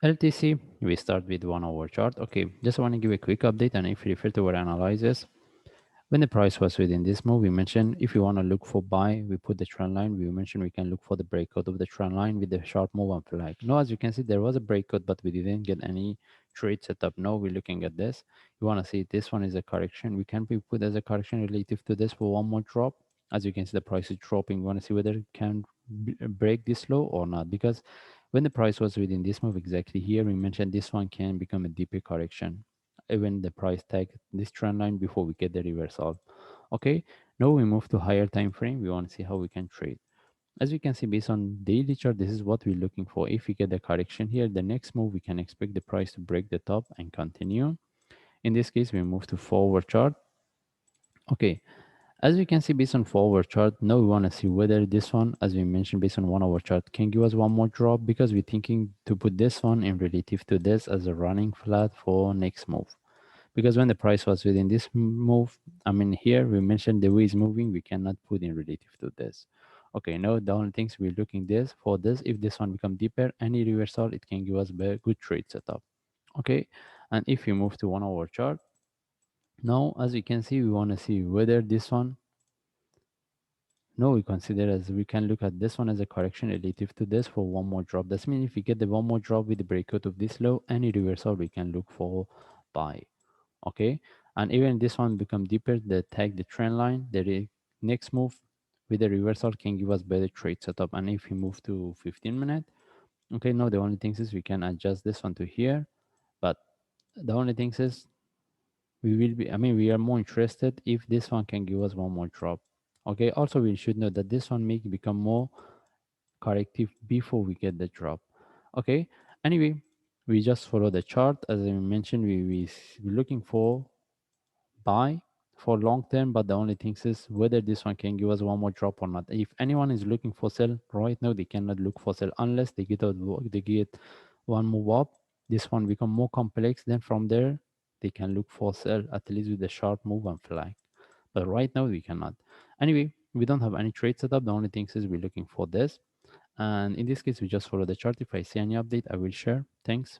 LTC, we start with 1 hour chart. Okay, just want to give a quick update, and if you refer to our analysis, when the price was within this move, we mentioned if you want to look for buy, we put the trend line. We mentioned we can look for the breakout of the trend line with the sharp move and flag. Now, as you can see, there was a breakout, but we didn't get any trade setup. Now we're looking at this. You want to see this one is a correction. We can be put as a correction relative to this for one more drop. As you can see, the price is dropping. We want to see whether it can break this low or not, because when the price was within this move exactly here, we mentioned this one can become a deeper correction even the price tag this trend line before we get the reversal. Okay, now we move to higher time frame. We want to see how we can trade. As you can see, based on daily chart, this is what we're looking for. If we get the correction here, the next move we can expect the price to break the top and continue. In this case, we move to forward chart. Okay, as we can see based on forward chart, now we want to see whether this one, as we mentioned based on 1 hour chart, can give us one more drop, because we're thinking to put this one in relative to this as a running flat for next move. Because when the price was within this move, I mean, here we mentioned the way it's moving, we cannot put in relative to this. Okay, now the only things we're looking this for this, if this one become deeper, any reversal, it can give us a good trade setup. Okay, and if you move to 1 hour chart, now as you can see, we want to see whether this one, no, we consider as we can look at this one as a correction relative to this for one more drop. That means if we get the one more drop with the breakout of this low, any reversal we can look for buy. Okay, and even this one become deeper, the tag the trend line, the next move with the reversal can give us better trade setup. And if we move to 15 minute, okay, now the only thing is we can adjust this one to here, but the only thing is we will be, I mean, we are more interested if this one can give us one more drop. Okay, also we should know that this one may become more corrective before we get the drop. Okay, anyway, we just follow the chart. As I mentioned, we're looking for buy for long term, but the only thing is whether this one can give us one more drop or not. If anyone is looking for sell right now, they cannot look for sell unless they get one move up. This one become more complex. Then from there, they can look for sell at least with a sharp move and flag. But right now we cannot. Anyway, we don't have any trade setup. The only thing is we're looking for this. And in this case, we just follow the chart. If I see any update, I will share. Thanks.